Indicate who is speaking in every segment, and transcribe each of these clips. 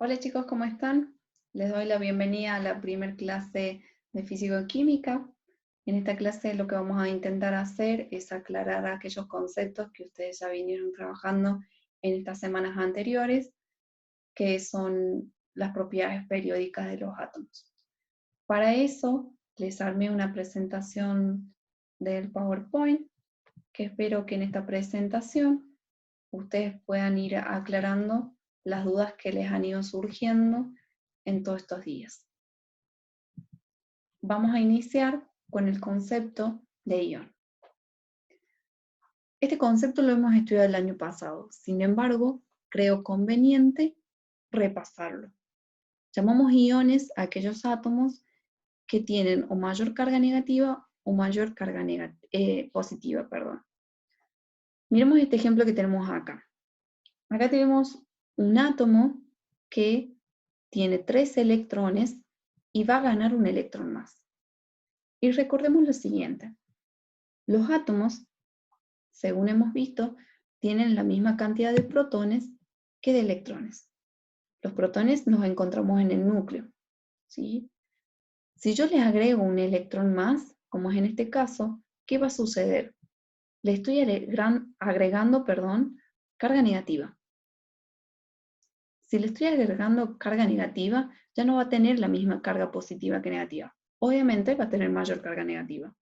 Speaker 1: Hola chicos, ¿cómo están? Les doy la bienvenida a la primer clase de Físico-Química. En esta clase lo que vamos a intentar hacer es aclarar aquellos conceptos que ustedes ya vinieron trabajando en estas semanas anteriores, que son las propiedades periódicas de los átomos. Para eso les armé una presentación del PowerPoint, que espero que en esta presentación ustedes puedan ir aclarando las dudas que les han ido surgiendo en todos estos días. Vamos a iniciar con el concepto de ion. Este concepto lo hemos estudiado el año pasado, sin embargo, creo conveniente repasarlo. Llamamos iones a aquellos átomos que tienen o mayor carga negativa o mayor carga positiva. Miremos este ejemplo que tenemos acá. Acá tenemos un átomo que tiene 3 electrones y va a ganar un electrón más. Y recordemos lo siguiente. Los átomos, según hemos visto, tienen la misma cantidad de protones que de electrones. Los protones los encontramos en el núcleo, ¿sí? Si yo les agrego un electrón más, como es en este caso, ¿qué va a suceder? Le estoy agregando carga negativa. Si le estoy agregando carga negativa, ya no va a tener la misma carga positiva que negativa. Obviamente va a tener mayor carga negativa.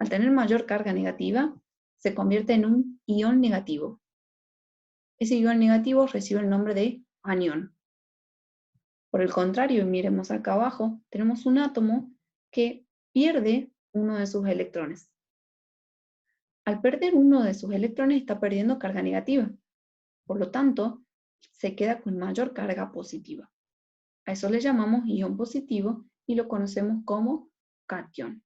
Speaker 1: Al tener mayor carga negativa, se convierte en un ion negativo. Ese ion negativo recibe el nombre de anión. Por el contrario, miremos acá abajo, tenemos un átomo que pierde uno de sus electrones. Al perder uno de sus electrones está perdiendo carga negativa. Por lo tanto, se queda con mayor carga positiva. A eso le llamamos ion positivo y lo conocemos como catión.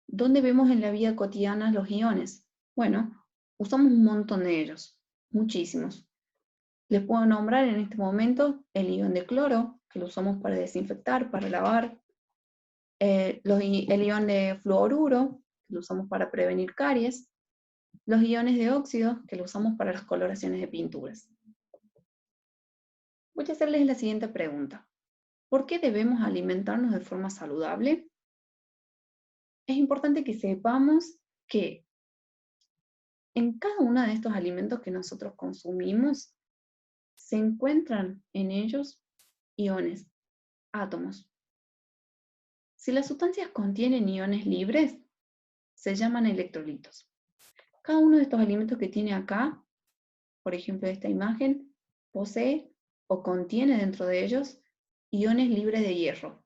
Speaker 1: ¿Dónde vemos en la vida cotidiana los iones? Bueno, usamos un montón de ellos, muchísimos. Les puedo nombrar en este momento el ion de cloro, que lo usamos para desinfectar, para lavar. El ion de fluoruro, que lo usamos para prevenir caries. Los iones de óxido, que lo usamos para las coloraciones de pinturas. Voy a hacerles la siguiente pregunta. ¿Por qué debemos alimentarnos de forma saludable? Es importante que sepamos que en cada uno de estos alimentos que nosotros consumimos, se encuentran en ellos iones, átomos. Si las sustancias contienen iones libres, se llaman electrolitos. Cada uno de estos alimentos que tiene acá, por ejemplo esta imagen, posee o contiene dentro de ellos iones libres de hierro.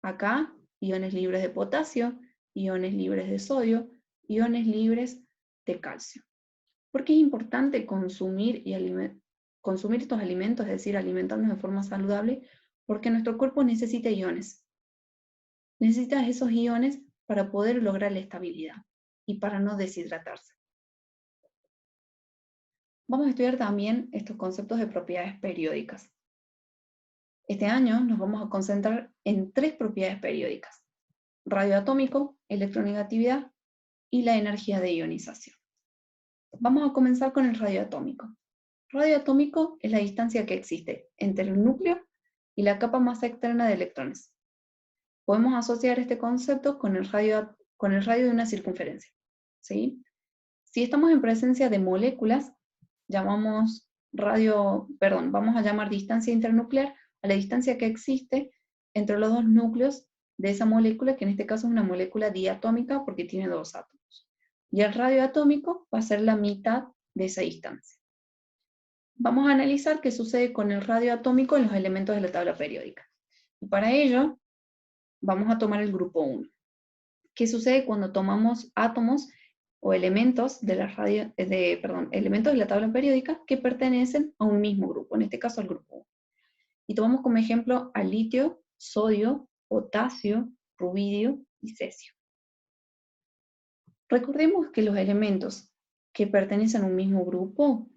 Speaker 1: Acá, iones libres de potasio, iones libres de sodio, iones libres de calcio. ¿Por qué es importante consumir estos alimentos, es decir, alimentarnos de forma saludable? Porque nuestro cuerpo necesita iones. Necesita esos iones para poder lograr la estabilidad y para no deshidratarse. Vamos a estudiar también estos conceptos de propiedades periódicas. Este año nos vamos a concentrar en 3 propiedades periódicas: radioatómico, electronegatividad y la energía de ionización. Vamos a comenzar con el radioatómico. Radioatómico es la distancia que existe entre el núcleo y la capa más externa de electrones. Podemos asociar este concepto con el radio de una circunferencia, ¿sí? Si estamos en presencia de moléculas, vamos a llamar distancia internuclear a la distancia que existe entre los dos núcleos de esa molécula, que en este caso es una molécula diatómica porque tiene 2 átomos. Y el radioatómico va a ser la mitad de esa distancia. Vamos a analizar qué sucede con el radioatómico en los elementos de la tabla periódica. Y para ello, vamos a tomar el grupo 1. ¿Qué sucede cuando tomamos átomos o elementos de la tabla periódica que pertenecen a un mismo grupo, en este caso al grupo 1? Y tomamos como ejemplo al litio, sodio, potasio, rubidio y cesio. Recordemos que los elementos que pertenecen a un mismo grupo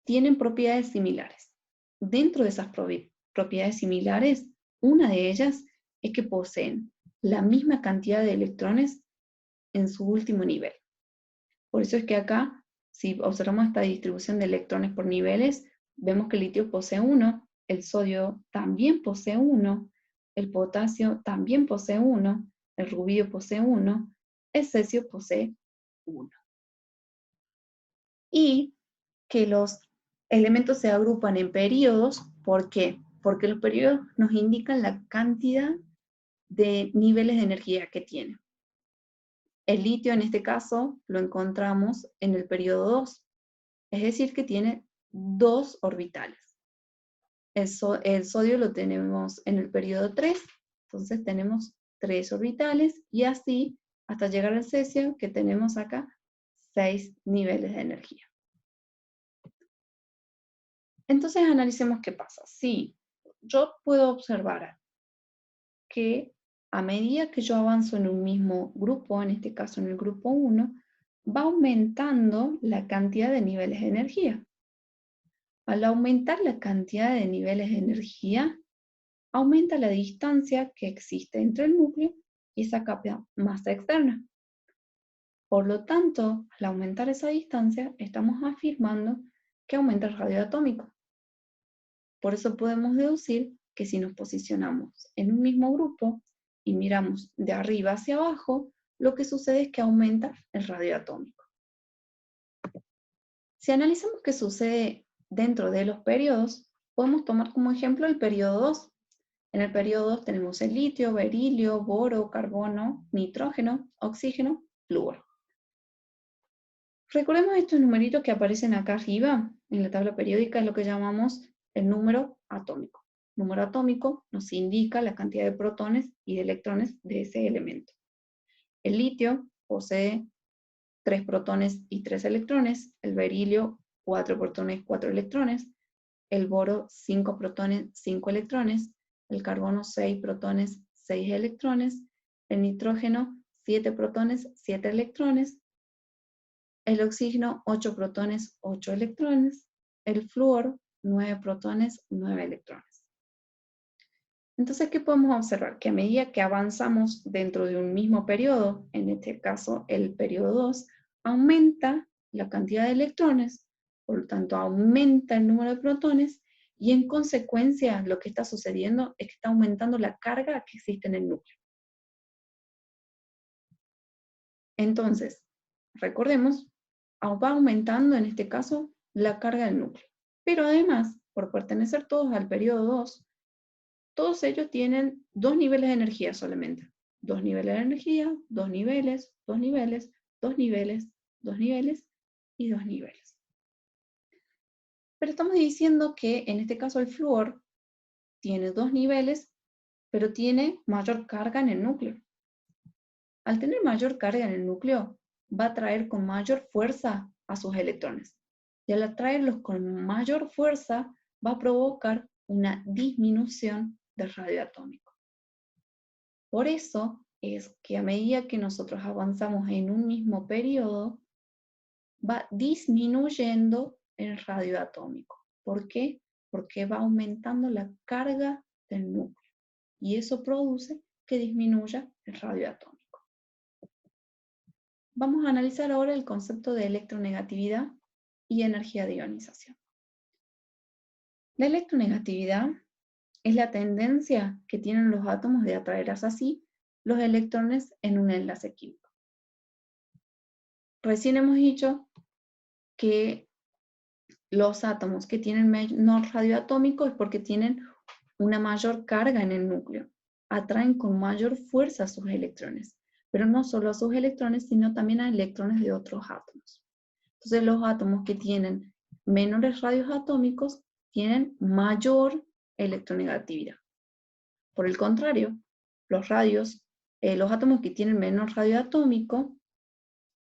Speaker 1: tienen propiedades similares. Dentro de esas propiedades similares, una de ellas es que poseen la misma cantidad de electrones en su último nivel. Por eso es que acá, si observamos esta distribución de electrones por niveles, Vemos que el litio posee 1, el sodio también posee 1, el potasio también posee 1, el rubio posee 1, el cesio posee 1. Y que los elementos se agrupan en periodos, ¿por qué? Porque los periodos nos indican la cantidad de niveles de energía que tienen. El litio en este caso lo encontramos en el periodo 2, es decir que tiene 2 orbitales. El sodio lo tenemos en el periodo 3, entonces tenemos 3 orbitales y así hasta llegar al cesio que tenemos acá 6 niveles de energía. Entonces analicemos qué pasa. Si yo puedo observar que a medida que yo avanzo en un mismo grupo, en este caso en el grupo 1, va aumentando la cantidad de niveles de energía. Al aumentar la cantidad de niveles de energía, aumenta la distancia que existe entre el núcleo y esa capa masa externa. Por lo tanto, al aumentar esa distancia, estamos afirmando que aumenta el radio atómico. Por eso podemos deducir que si nos posicionamos en un mismo grupo y miramos de arriba hacia abajo, lo que sucede es que aumenta el radio atómico. Si analizamos qué sucede dentro de los periodos, podemos tomar como ejemplo el periodo 2. En el periodo 2 tenemos el litio, berilio, boro, carbono, nitrógeno, oxígeno, flúor. Recordemos estos numeritos que aparecen acá arriba en la tabla periódica, es lo que llamamos el número atómico. El número atómico nos indica la cantidad de protones y de electrones de ese elemento. El litio posee 3 protones y 3 electrones, el berilio 4 protones, 4 electrones, el boro 5 protones, 5 electrones, el carbono 6 protones, 6 electrones, el nitrógeno 7 protones, 7 electrones, el oxígeno 8 protones, 8 electrones, el flúor 9 protones, 9 electrones. Entonces, ¿qué podemos observar? Que a medida que avanzamos dentro de un mismo periodo, en este caso el periodo 2, aumenta la cantidad de electrones, por lo tanto aumenta el número de protones y en consecuencia lo que está sucediendo es que está aumentando la carga que existe en el núcleo. Entonces, recordemos, va aumentando en este caso la carga del núcleo. Pero además, por pertenecer todos al periodo 2, todos ellos tienen 2 niveles de energía solamente. 2 niveles de energía, 2 niveles, 2 niveles, 2 niveles, 2 niveles y 2 niveles. Pero estamos diciendo que en este caso el flúor tiene 2 niveles, pero tiene mayor carga en el núcleo. Al tener mayor carga en el núcleo, va a atraer con mayor fuerza a sus electrones. Y al atraerlos con mayor fuerza, va a provocar una disminución del radio atómico. Por eso es que a medida que nosotros avanzamos en un mismo periodo, va disminuyendo el radio atómico. ¿Por qué? Porque va aumentando la carga del núcleo. Y eso produce que disminuya el radio atómico. Vamos a analizar ahora el concepto de electronegatividad y energía de ionización. La electronegatividad es la tendencia que tienen los átomos de atraer hacia sí los electrones en un enlace químico. Recién hemos dicho que los átomos que tienen menor radio atómico es porque tienen una mayor carga en el núcleo. Atraen con mayor fuerza a sus electrones, pero no solo a sus electrones, sino también a electrones de otros átomos. Entonces los átomos que tienen menores radios atómicos tienen mayor electronegatividad. Por el contrario, los átomos que tienen menor radio atómico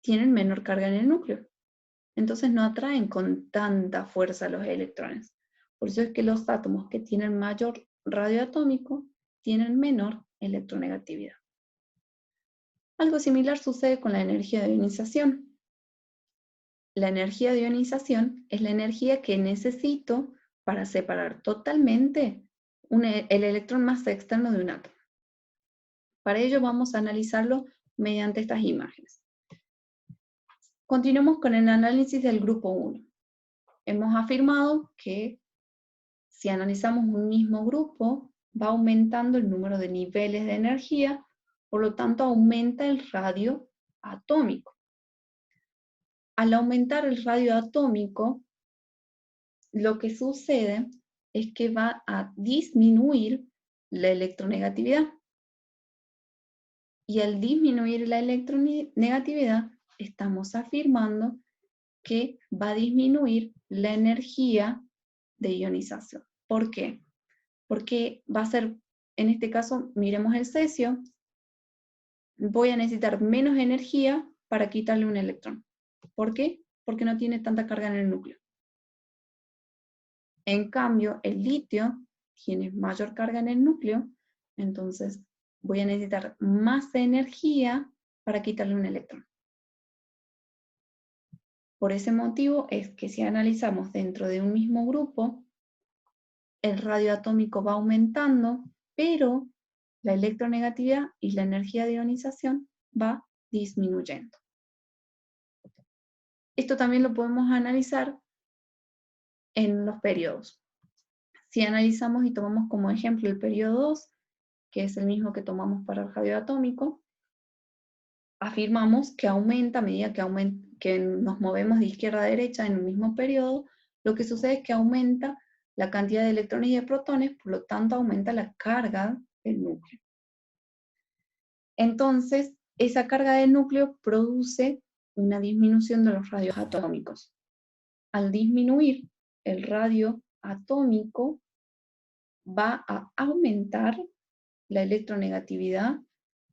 Speaker 1: tienen menor carga en el núcleo. Entonces no atraen con tanta fuerza los electrones. Por eso es que los átomos que tienen mayor radio atómico tienen menor electronegatividad. Algo similar sucede con la energía de ionización. La energía de ionización es la energía que necesito para separar totalmente el electrón más externo de un átomo. Para ello vamos a analizarlo mediante estas imágenes. Continuamos con el análisis del grupo 1. hemos afirmado que si analizamos un mismo grupo, va aumentando el número de niveles de energía, por lo tanto aumenta el radio atómico. Al aumentar el radio atómico, lo que sucede es que va a disminuir la electronegatividad. Y al disminuir la electronegatividad, estamos afirmando que va a disminuir la energía de ionización. ¿Por qué? Porque va a ser, en este caso, miremos el cesio, voy a necesitar menos energía para quitarle un electrón. ¿Por qué? Porque no tiene tanta carga en el núcleo. En cambio, el litio tiene mayor carga en el núcleo, entonces voy a necesitar más energía para quitarle un electrón. Por ese motivo es que si analizamos dentro de un mismo grupo, el radio atómico va aumentando, pero la electronegatividad y la energía de ionización va disminuyendo. Esto también lo podemos analizar en los periodos. Si analizamos y tomamos como ejemplo el periodo 2, que es el mismo que tomamos para el radio atómico, afirmamos que aumenta a medida que nos movemos de izquierda a derecha en el mismo periodo, lo que sucede es que aumenta la cantidad de electrones y de protones, por lo tanto aumenta la carga del núcleo. Entonces, esa carga del núcleo produce una disminución de los radios atómicos. Al disminuir el radio atómico, va a aumentar la electronegatividad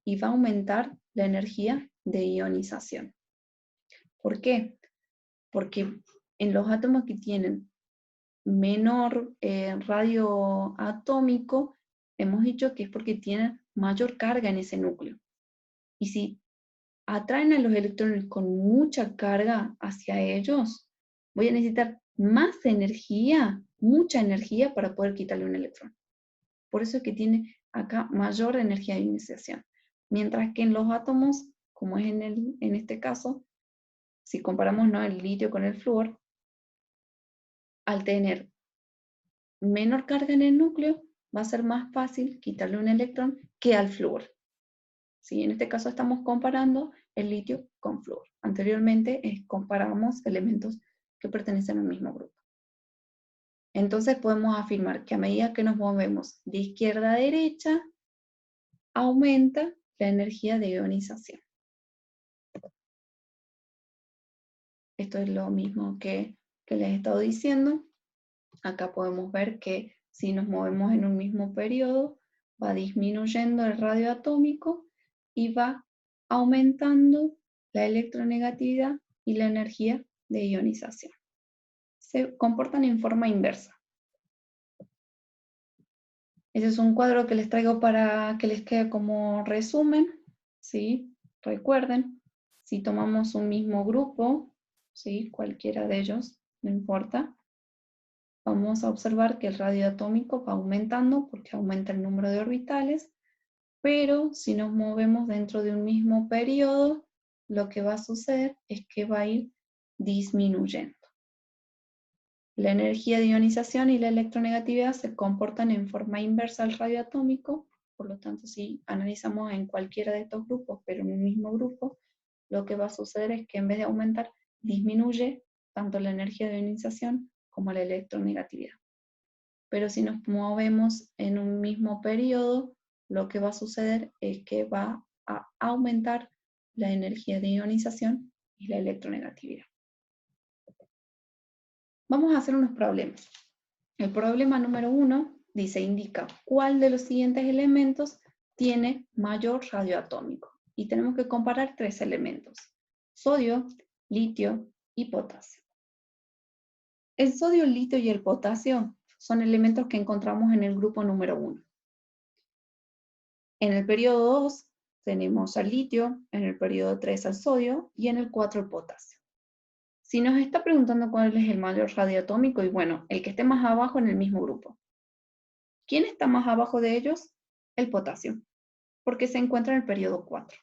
Speaker 1: y va a aumentar la energía de ionización. ¿Por qué? Porque en los átomos que tienen menor radio atómico, hemos dicho que es porque tienen mayor carga en ese núcleo. Y si atraen a los electrones con mucha carga hacia ellos, voy a necesitar más energía, mucha energía para poder quitarle un electrón. Por eso es que tiene acá mayor energía de ionización. Mientras que en los átomos, como es en este caso, si comparamos, ¿no?, el litio con el flúor, al tener menor carga en el núcleo, va a ser más fácil quitarle un electrón que al flúor. ¿Sí? En este caso estamos comparando el litio con flúor. Anteriormente comparábamos elementos que pertenecen al mismo grupo. Entonces podemos afirmar que a medida que nos movemos de izquierda a derecha, aumenta la energía de ionización. Esto es lo mismo que les he estado diciendo. Acá podemos ver que si nos movemos en un mismo periodo, va disminuyendo el radio atómico y va aumentando la electronegatividad y la energía de ionización. Se comportan en forma inversa. Ese es un cuadro que les traigo para que les quede como resumen, ¿sí? Recuerden, si tomamos un mismo grupo, ¿sí?, cualquiera de ellos, no importa, vamos a observar que el radio atómico va aumentando porque aumenta el número de orbitales, pero si nos movemos dentro de un mismo periodo, lo que va a suceder es que va a ir disminuyendo. La energía de ionización y la electronegatividad se comportan en forma inversa al radio atómico, por lo tanto, si analizamos en cualquiera de estos grupos, pero en un mismo grupo, lo que va a suceder es que en vez de aumentar, disminuye tanto la energía de ionización como la electronegatividad. Pero si nos movemos en un mismo periodo, lo que va a suceder es que va a aumentar la energía de ionización y la electronegatividad. Vamos a hacer unos problemas. El problema número 1 dice, indica cuál de los siguientes elementos tiene mayor radio atómico. Y tenemos que comparar 3 elementos: sodio, litio y potasio. El sodio, el litio y el potasio son elementos que encontramos en el grupo número 1. En el periodo 2 tenemos al litio, en el periodo 3 al sodio y en el 4 el potasio. Si nos está preguntando cuál es el mayor radio atómico, y bueno, el que esté más abajo en el mismo grupo. ¿Quién está más abajo de ellos? El potasio, porque se encuentra en el periodo 4.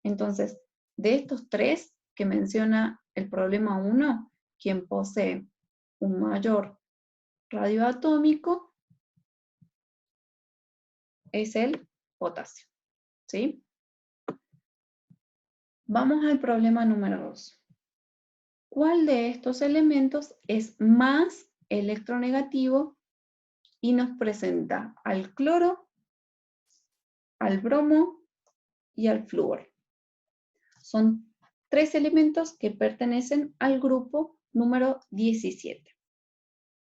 Speaker 1: Entonces, de estos 3 que menciona el problema 1, quien posee un mayor radio atómico es el potasio, ¿sí? Vamos al problema número 2. ¿Cuál de estos elementos es más electronegativo y nos presenta al cloro, al bromo y al flúor? Son 3 elementos que pertenecen al grupo número 17.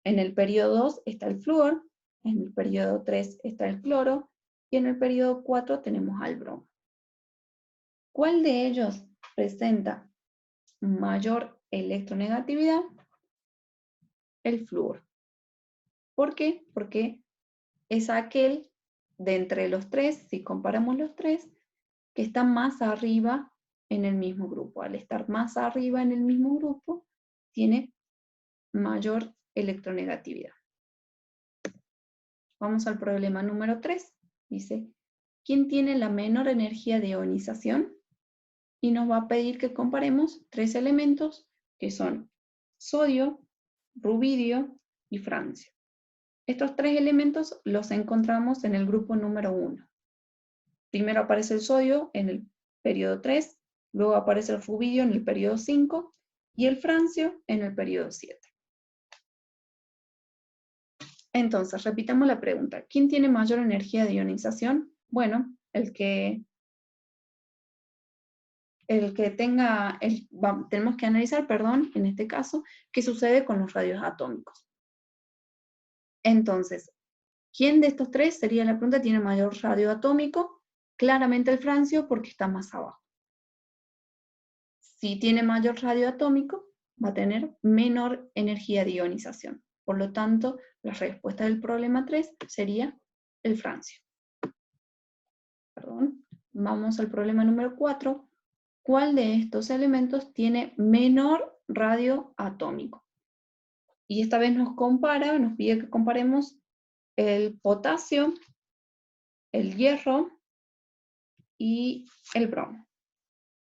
Speaker 1: En el periodo 2 está el flúor, en el periodo 3 está el cloro y en el periodo 4 tenemos al bromo. ¿Cuál de ellos presenta mayor electronegatividad? El flúor. ¿Por qué? Porque es aquel de entre los 3, si comparamos los 3, que está más arriba en el mismo grupo. Al estar más arriba en el mismo grupo, tiene mayor electronegatividad. Vamos al problema número 3. Dice, ¿quién tiene la menor energía de ionización? Y nos va a pedir que comparemos 3 elementos que son sodio, rubidio y francio. Estos 3 elementos los encontramos en el grupo número 1. Primero aparece el sodio en el periodo 3, luego aparece el rubidio en el periodo 5 y el francio en el periodo 7. Entonces, repitamos la pregunta. ¿Quién tiene mayor energía de ionización? Bueno, tenemos que analizar, en este caso, qué sucede con los radios atómicos. Entonces, ¿quién de estos 3 sería la pregunta? ¿Tiene mayor radio atómico? Claramente el francio porque está más abajo. Si tiene mayor radio atómico, va a tener menor energía de ionización. Por lo tanto, la respuesta del problema 3 sería el francio. Vamos al problema número 4. ¿Cuál de estos elementos tiene menor radio atómico? Y esta vez nos pide que comparemos el potasio, el hierro y el bromo.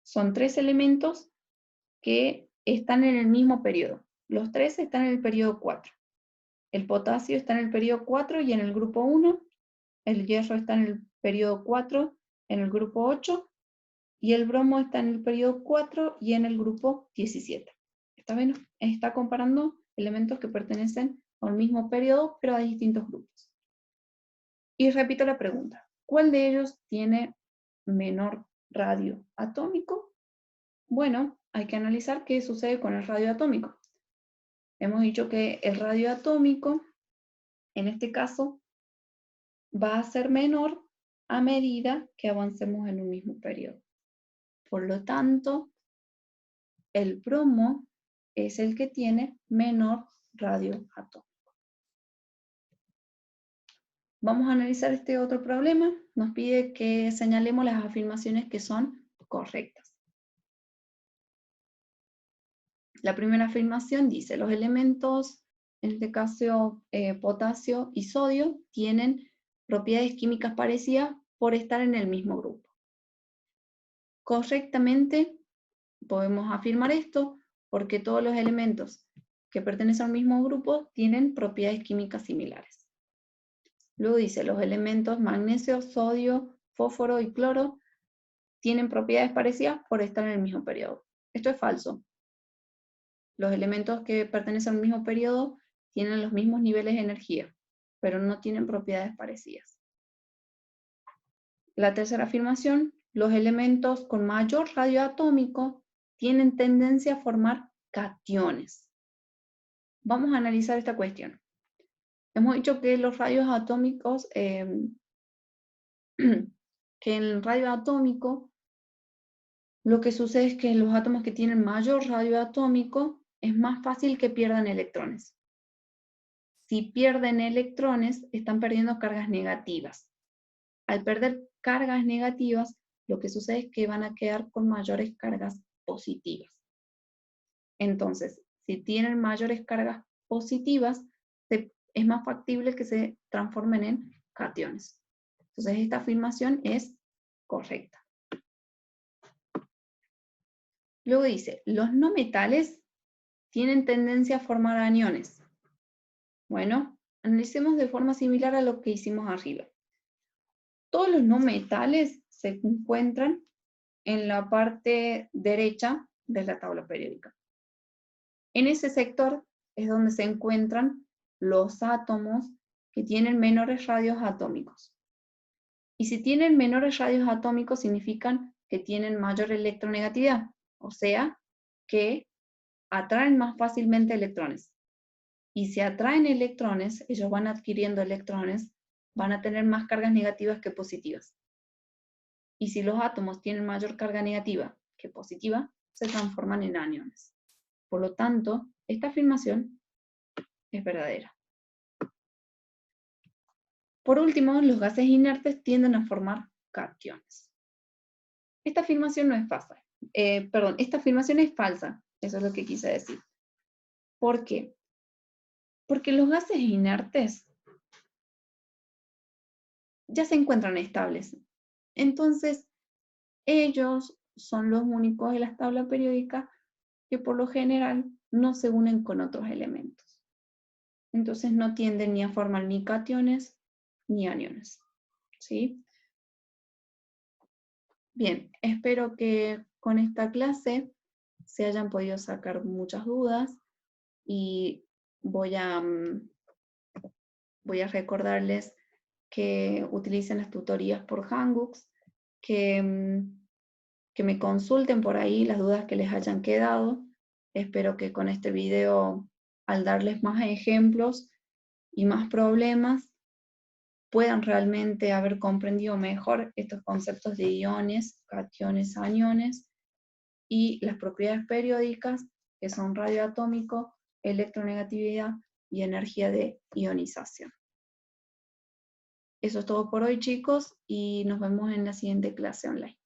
Speaker 1: Son 3 elementos que están en el mismo periodo. Los 3 están en el periodo 4. El potasio está en el periodo 4 y en el grupo 1. El hierro está en el periodo 4 en el grupo 8. Y el bromo está en el periodo 4 y en el grupo 17. Está comparando elementos que pertenecen al mismo periodo, pero a distintos grupos. Y repito la pregunta. ¿Cuál de ellos tiene menor radio atómico? Bueno, hay que analizar qué sucede con el radio atómico. Hemos dicho que el radio atómico, en este caso, va a ser menor a medida que avancemos en un mismo periodo. Por lo tanto, el bromo es el que tiene menor radio atómico. Vamos a analizar este otro problema. Nos pide que señalemos las afirmaciones que son correctas. La primera afirmación dice, los elementos, en este caso potasio y sodio, tienen propiedades químicas parecidas por estar en el mismo grupo. Correctamente podemos afirmar esto porque todos los elementos que pertenecen al mismo grupo tienen propiedades químicas similares. Luego dice, los elementos magnesio, sodio, fósforo y cloro tienen propiedades parecidas por estar en el mismo periodo. Esto es falso. Los elementos que pertenecen al mismo periodo tienen los mismos niveles de energía, pero no tienen propiedades parecidas. La tercera afirmación, los elementos con mayor radio atómico tienen tendencia a formar cationes. Vamos a analizar esta cuestión. Hemos dicho que los radios atómicos, que en el radio atómico, lo que sucede es que los átomos que tienen mayor radio atómico es más fácil que pierdan electrones. Si pierden electrones, están perdiendo cargas negativas. Al perder cargas negativas, lo que sucede es que van a quedar con mayores cargas positivas. Entonces, si tienen mayores cargas positivas, es más factible que se transformen en cationes. Entonces, esta afirmación es correcta. Luego dice, los no metales tienen tendencia a formar aniones. Bueno, analicemos de forma similar a lo que hicimos arriba. Todos los no metales se encuentran en la parte derecha de la tabla periódica. En ese sector es donde se encuentran los átomos que tienen menores radios atómicos. Y si tienen menores radios atómicos significan que tienen mayor electronegatividad, o sea, que atraen más fácilmente electrones. Y si atraen electrones, ellos van adquiriendo electrones, van a tener más cargas negativas que positivas. Y si los átomos tienen mayor carga negativa que positiva, se transforman en aniones. Por lo tanto, esta afirmación es verdadera. Por último, los gases inertes tienden a formar cationes. Esta afirmación no es falsa. Esta afirmación es falsa. Eso es lo que quise decir. ¿Por qué? Porque los gases inertes ya se encuentran estables. Entonces, ellos son los únicos de las tablas periódicas que por lo general no se unen con otros elementos. Entonces no tienden ni a formar ni cationes ni aniones. ¿Sí? Bien, espero que con esta clase se hayan podido sacar muchas dudas y voy a recordarles que utilicen las tutorías por Hangouts, que me consulten por ahí las dudas que les hayan quedado. Espero que con este video, al darles más ejemplos y más problemas, puedan realmente haber comprendido mejor estos conceptos de iones, cationes, aniones y las propiedades periódicas, que son radioatómico, electronegatividad y energía de ionización. Eso es todo por hoy, chicos, y nos vemos en la siguiente clase online.